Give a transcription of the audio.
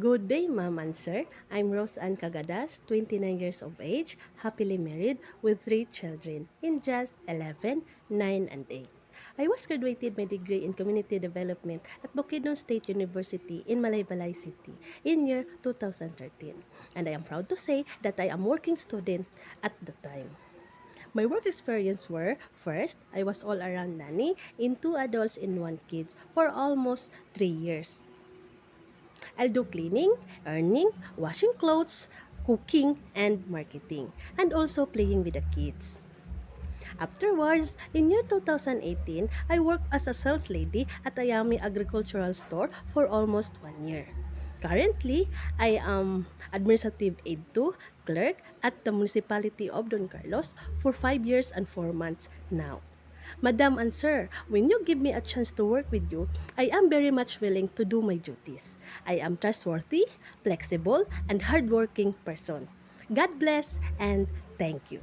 Good day, ma'am and sir. I'm Rose Ann Cagadas, 29 years of age, happily married with 3 children in just 11, 9, and 8. I was graduated my degree in community development at Bukidnon State University in Malaybalay City in year 2013. And I am proud to say that I am working student at the time. My work experience were, first, I was all-around nanny in 2 adults and 1 kids for almost 3 years. I'll do cleaning, earning, washing clothes, cooking, and marketing, and also playing with the kids. Afterwards, in year 2018, I worked as a sales lady at Ayami Agricultural Store for almost 1 year. Currently, I am administrative aide to clerk at the municipality of Don Carlos for 5 years and 4 months now. Madam and sir, when you give me a chance to work with you, I am very much willing to do my duties. I am trustworthy, flexible, and hardworking person. God bless and thank you.